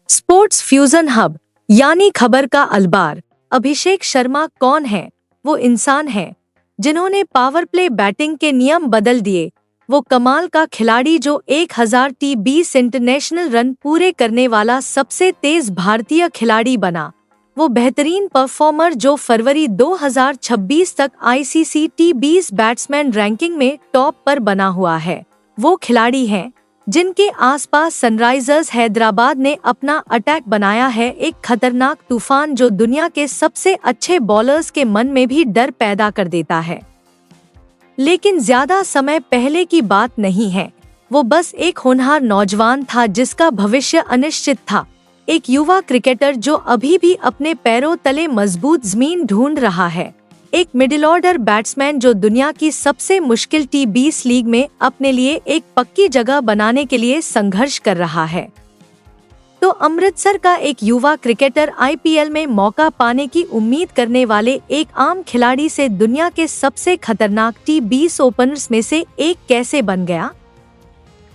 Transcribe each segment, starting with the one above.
Sports fusion hub यानी खबर का अलबार। अभिषेक शर्मा कौन है? वो इंसान है जिन्होंने पावर प्ले बैटिंग के नियम बदल दिए। वो कमाल का खिलाड़ी जो 1000 इंटरनेशनल रन पूरे करने वाला सबसे तेज भारतीय खिलाड़ी बना। वो बेहतरीन परफॉर्मर जो फरवरी 2026 तक आईसीसी T20 बैट्समैन रैंकिंग में टॉप पर बना हुआ है। वो खिलाड़ी हैं जिनके आसपास सनराइजर्स हैदराबाद ने अपना अटैक बनाया है, एक खतरनाक तूफान जो दुनिया के सबसे अच्छे बॉलर्स के मन में भी डर पैदा कर देता है। लेकिन ज्यादा समय पहले की बात नहीं है, वो बस एक होनहार नौजवान था जिसका भविष्य अनिश्चित था। एक युवा क्रिकेटर जो अभी भी अपने पैरों तले मजबूत जमीन ढूंढ रहा है। एक मिडिल ऑर्डर बैट्समैन जो दुनिया की सबसे मुश्किल T20 लीग में अपने लिए एक पक्की जगह बनाने के लिए संघर्ष कर रहा है। तो अमृतसर का एक युवा क्रिकेटर IPL में मौका पाने की उम्मीद करने वाले एक आम खिलाड़ी से दुनिया के सबसे खतरनाक T20 ओपनर्स में से एक कैसे बन गया?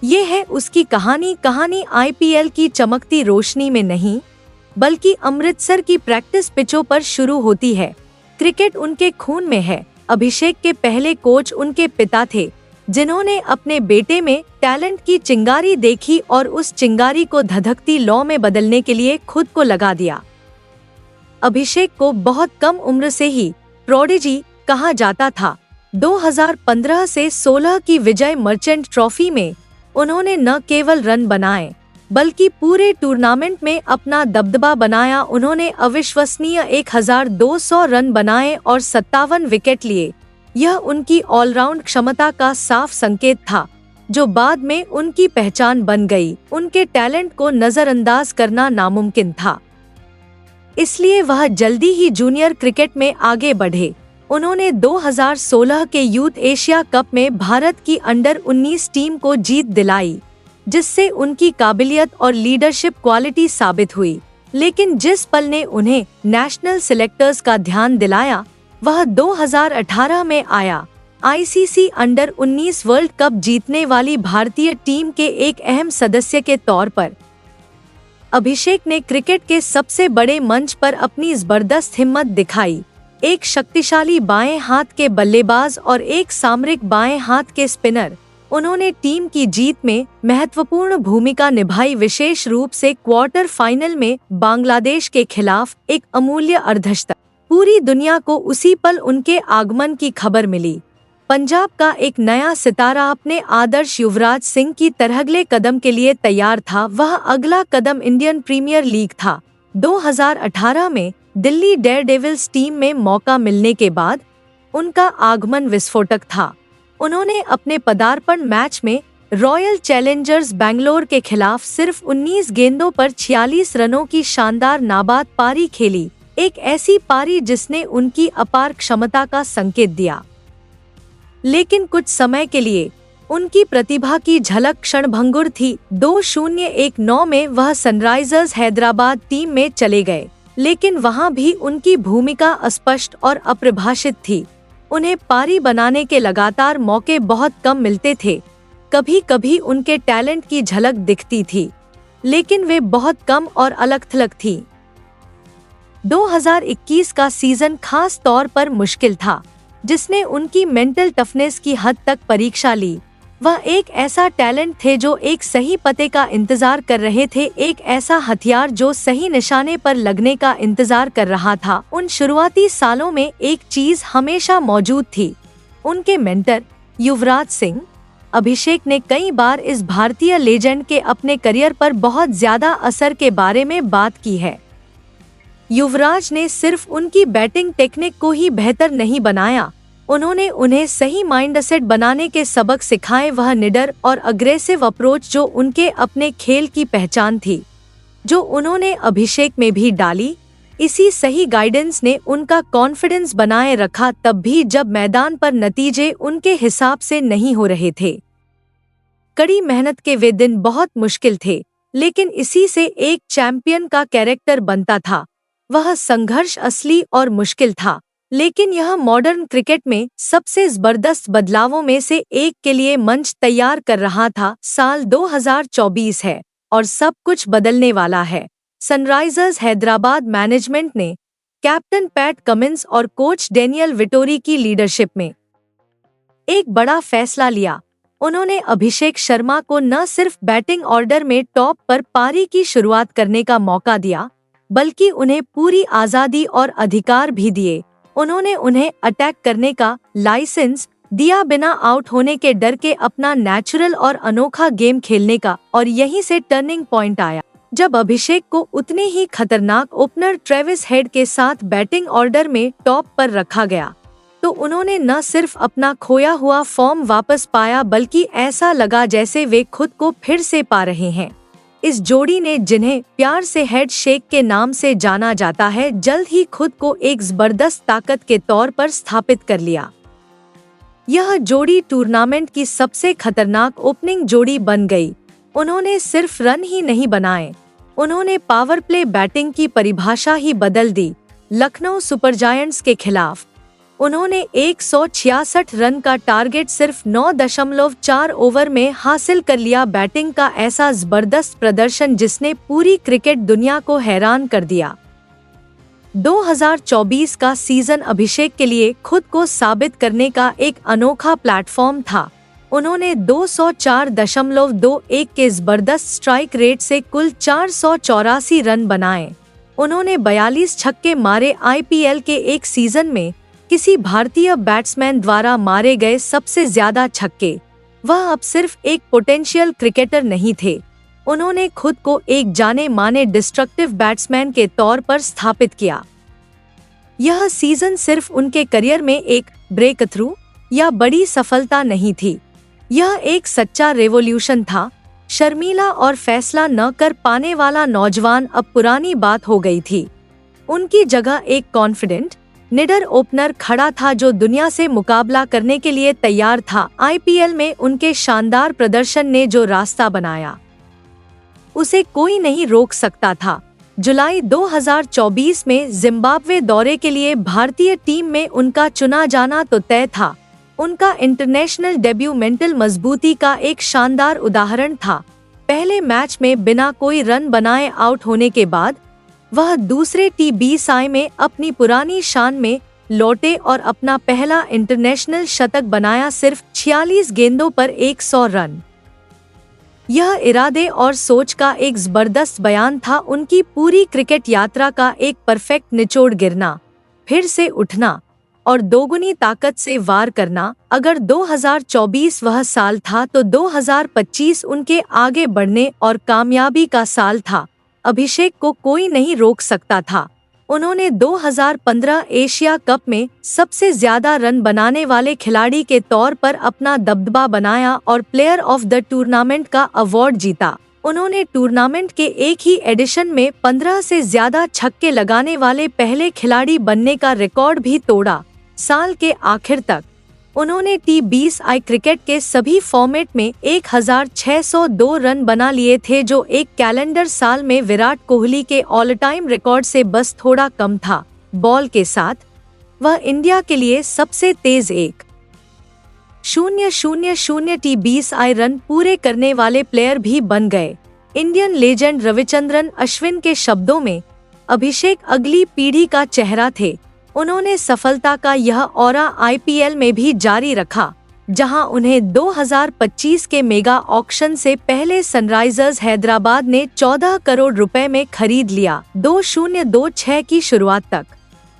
ये है उसकी कहानी IPL की चमकती रोशनी में नहीं, बल्कि अमृतसर की प्रैक्टिस पिचों पर शुरू होती है। क्रिकेट उनके खून में है। अभिषेक के पहले कोच उनके पिता थे, जिन्होंने अपने बेटे में टैलेंट की चिंगारी देखी और उस चिंगारी को धधकती लौ में बदलने के लिए खुद को लगा दिया। अभिषेक को बहुत कम उम्र से ही प्रोडिजी कहा जाता था। 2015 से 16 की विजय मर्चेंट ट्रॉफी में उन्होंने न केवल रन बनाए बल्कि पूरे टूर्नामेंट में अपना दबदबा बनाया। उन्होंने अविश्वसनीय 1200 रन बनाए और 57 विकेट लिए। यह उनकी ऑलराउंड क्षमता का साफ संकेत था, जो बाद में उनकी पहचान बन गई। उनके टैलेंट को नजरअंदाज करना नामुमकिन था, इसलिए वह जल्दी ही जूनियर क्रिकेट में आगे बढ़े। उन्होंने 2016 के यूथ एशिया कप में भारत की अंडर-19 टीम को जीत दिलाई, जिससे उनकी काबिलियत और लीडरशिप क्वालिटी साबित हुई। लेकिन जिस पल ने उन्हें नेशनल सिलेक्टर्स का ध्यान दिलाया, वह 2018 में आया। आईसीसी अंडर-19 वर्ल्ड कप जीतने वाली भारतीय टीम के एक अहम सदस्य के तौर पर अभिषेक ने क्रिकेट के सबसे बड़े मंच पर अपनी जबरदस्त हिम्मत दिखाई। एक शक्तिशाली बाएं हाथ के बल्लेबाज और एक सामरिक बाएं हाथ के स्पिनर, उन्होंने टीम की जीत में महत्वपूर्ण भूमिका निभाई, विशेष रूप से क्वार्टर फाइनल में बांग्लादेश के खिलाफ एक अमूल्य अर्धशतक। पूरी दुनिया को उसी पल उनके आगमन की खबर मिली। पंजाब का एक नया सितारा अपने आदर्श युवराज सिंह की तरह अगले कदम के लिए तैयार था। वह अगला कदम इंडियन प्रीमियर लीग था। 2018 में दिल्ली डेयरडेविल्स टीम में मौका मिलने के बाद उनका आगमन विस्फोटक था। उन्होंने अपने पदार्पण मैच में रॉयल चैलेंजर्स बैंगलोर के खिलाफ सिर्फ 19 गेंदों पर 46 रनों की शानदार नाबाद पारी खेली, एक ऐसी पारी जिसने उनकी अपार क्षमता का संकेत दिया। लेकिन कुछ समय के लिए उनकी प्रतिभा की झलक क्षणभंगुर थी। 2019 में वह सनराइजर्स हैदराबाद टीम में चले गए, लेकिन वहां भी उनकी भूमिका अस्पष्ट और अप्रभाषित थी। उन्हें पारी बनाने के लगातार मौके बहुत कम मिलते थे। कभी कभी उनके टैलेंट की झलक दिखती थी, लेकिन वे बहुत कम और अलग-थलग थी। 2021 का सीजन खास तौर पर मुश्किल था, जिसने उनकी मेंटल टफनेस की हद तक परीक्षा ली। वह एक ऐसा टैलेंट थे जो एक सही पते का इंतजार कर रहे थे, एक ऐसा हथियार जो सही निशाने पर लगने का इंतजार कर रहा था। उन शुरुआती सालों में एक चीज हमेशा मौजूद थी, उनके मेंटर युवराज सिंह। अभिषेक ने कई बार इस भारतीय लेजेंड के अपने करियर पर बहुत ज्यादा असर के बारे में बात की है। युवराज ने सिर्फ उनकी बैटिंग टेक्निक को ही बेहतर नहीं बनाया, उन्होंने उन्हें सही माइंडसेट बनाने के सबक सिखाए। वह निडर और अग्रेसिव अप्रोच जो उनके अपने खेल की पहचान थी, जो उन्होंने अभिषेक में भी डाली, इसी सही गाइडेंस ने उनका कॉन्फिडेंस बनाए रखा, तब भी जब मैदान पर नतीजे उनके हिसाब से नहीं हो रहे थे। कड़ी मेहनत के वे दिन बहुत मुश्किल थे, लेकिन इसी से एक चैंपियन का कैरेक्टर बनता था। वह संघर्ष असली और मुश्किल था, लेकिन यह मॉडर्न क्रिकेट में सबसे जबरदस्त बदलावों में से एक के लिए मंच तैयार कर रहा था। साल 2024 है और सब कुछ बदलने वाला है। सनराइजर्स हैदराबाद मैनेजमेंट ने कैप्टन पैट कमिंस और कोच डेनियल विटोरी की लीडरशिप में एक बड़ा फैसला लिया। उन्होंने अभिषेक शर्मा को न सिर्फ बैटिंग ऑर्डर में टॉप पर पारी की शुरुआत करने का मौका दिया, बल्कि उन्हें पूरी आजादी और अधिकार भी दिए। उन्होंने उन्हें अटैक करने का लाइसेंस दिया, बिना आउट होने के डर के अपना नेचुरल और अनोखा गेम खेलने का, और यहीं से टर्निंग पॉइंट आया जब अभिषेक को उतने ही खतरनाक ओपनर ट्रेविस हेड के साथ बैटिंग ऑर्डर में टॉप पर रखा गया। तो उन्होंने न सिर्फ अपना खोया हुआ फॉर्म वापस पाया, बल्कि ऐसा लगा जैसे वे खुद को फिर से पा रहे हैं। इस जोड़ी ने, जिन्हें प्यार से हेड शेक के नाम से जाना जाता है, जल्द ही खुद को एक जबरदस्त ताकत के तौर पर स्थापित कर लिया। यह जोड़ी टूर्नामेंट की सबसे खतरनाक ओपनिंग जोड़ी बन गई। उन्होंने सिर्फ रन ही नहीं बनाए, उन्होंने पावर प्ले बैटिंग की परिभाषा ही बदल दी। लखनऊ सुपर जायंट्स के खिलाफ उन्होंने 166 रन का टारगेट सिर्फ 9.4 ओवर में हासिल कर लिया। बैटिंग का ऐसा जबरदस्त प्रदर्शन जिसने पूरी क्रिकेट दुनिया को हैरान कर दिया। 2024 का सीजन अभिषेक के लिए खुद को साबित करने का एक अनोखा प्लेटफॉर्म था। उन्होंने 204.21 के जबरदस्त स्ट्राइक रेट से कुल 484 रन बनाए। उन्होंने 42 छक्के मारे, आईपीएल के एक सीजन में किसी भारतीय बैट्समैन द्वारा मारे गए सबसे ज्यादा छक्के। वह अब सिर्फ एक पोटेंशियल क्रिकेटर नहीं थे, उन्होंने खुद को एक जाने माने डिस्ट्रक्टिव बैट्समैन के तौर पर स्थापित किया। यह सीजन सिर्फ उनके करियर में एक ब्रेक थ्रू या बड़ी सफलता नहीं थी, यह एक सच्चा रेवोल्यूशन था। शर्मीला और फैसला न कर पाने वाला नौजवान अब पुरानी बात हो गई थी। उनकी जगह एक कॉन्फिडेंट, निडर ओपनर खड़ा था जो दुनिया से मुकाबला करने के लिए तैयार था। आईपीएल में उनके शानदार प्रदर्शन ने जो रास्ता बनाया, उसे कोई नहीं रोक सकता था। जुलाई 2024 में जिम्बाब्वे दौरे के लिए भारतीय टीम में उनका चुना जाना तो तय था। उनका इंटरनेशनल डेब्यू मेंटल मजबूती का एक शानदार उदाहरण था। पहले मैच में बिना कोई रन बनाए आउट होने के बाद वह दूसरे T20 में अपनी पुरानी शान में लौटे और अपना पहला इंटरनेशनल शतक बनाया, सिर्फ 46 गेंदों पर 100 रन। यह इरादे और सोच का एक जबरदस्त बयान था। उनकी पूरी क्रिकेट यात्रा का एक परफेक्ट निचोड़, गिरना, फिर से उठना और दोगुनी ताकत से वार करना। अगर 2024 वह साल था तो 2025 उनके आगे बढ़ने और कामयाबी का साल था। अभिषेक को कोई नहीं रोक सकता था। उन्होंने 2015 एशिया कप में सबसे ज्यादा रन बनाने वाले खिलाड़ी के तौर पर अपना दबदबा बनाया और प्लेयर ऑफ द टूर्नामेंट का अवार्ड जीता। उन्होंने टूर्नामेंट के एक ही एडिशन में 15 से ज्यादा छक्के लगाने वाले पहले खिलाड़ी बनने का रिकॉर्ड भी तोड़ा। साल के आखिर तक उन्होंने T20 क्रिकेट के सभी फॉर्मेट में 1602 रन बना लिए थे, जो एक कैलेंडर साल में विराट कोहली के ऑल टाइम रिकॉर्ड से बस थोड़ा कम था। बॉल के साथ वह इंडिया के लिए सबसे तेज 1.000 T20 रन पूरे करने वाले प्लेयर भी बन गए। इंडियन लेजेंड रविचंद्रन अश्विन के शब्दों में, अभिषेक अगली पीढ़ी का चेहरा थे। उन्होंने सफलता का यह ऑरा आईपीएल में भी जारी रखा, जहां उन्हें 2025 के मेगा ऑक्शन से पहले सनराइजर्स हैदराबाद ने 14 करोड़ रुपए में खरीद लिया। 2026 की शुरुआत तक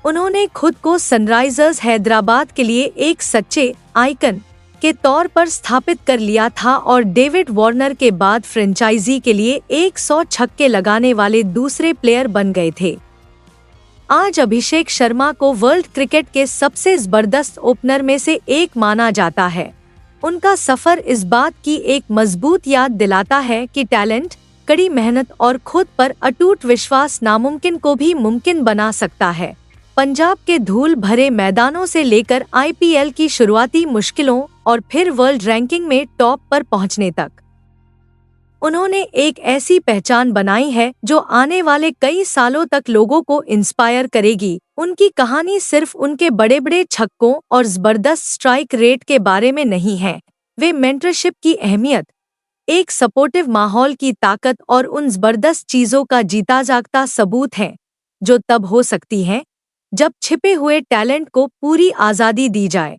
उन्होंने खुद को सनराइजर्स हैदराबाद के लिए एक सच्चे आइकन के तौर पर स्थापित कर लिया था और डेविड वार्नर के बाद फ्रेंचाइजी के लिए 100 छक्के लगाने वाले दूसरे प्लेयर बन गए थे। आज अभिषेक शर्मा को वर्ल्ड क्रिकेट के सबसे जबरदस्त ओपनर में से एक माना जाता है। उनका सफर इस बात की एक मजबूत याद दिलाता है कि टैलेंट, कड़ी मेहनत और खुद पर अटूट विश्वास नामुमकिन को भी मुमकिन बना सकता है। पंजाब के धूल भरे मैदानों से लेकर आईपीएल की शुरुआती मुश्किलों और फिर वर्ल्ड रैंकिंग में टॉप पर पहुंचने तक उन्होंने एक ऐसी पहचान बनाई है जो आने वाले कई सालों तक लोगों को इंस्पायर करेगी। उनकी कहानी सिर्फ उनके बड़े बड़े छक्कों और जबरदस्त स्ट्राइक रेट के बारे में नहीं है, वे मेंटरशिप की अहमियत, एक सपोर्टिव माहौल की ताकत और उन जबरदस्त चीजों का जीता जागता सबूत है जो तब हो सकती हैं जब छिपे हुए टैलेंट को पूरी आज़ादी दी जाए।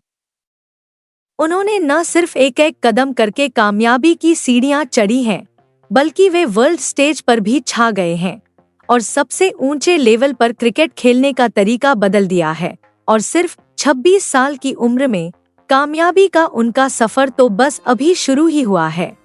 उन्होंने न सिर्फ एक एक कदम करके कामयाबी की सीढ़ियां चढ़ी हैं, बल्कि वे वर्ल्ड स्टेज पर भी छा गए हैं और सबसे ऊंचे लेवल पर क्रिकेट खेलने का तरीका बदल दिया है। और सिर्फ 26 साल की उम्र में कामयाबी का उनका सफर तो बस अभी शुरू ही हुआ है।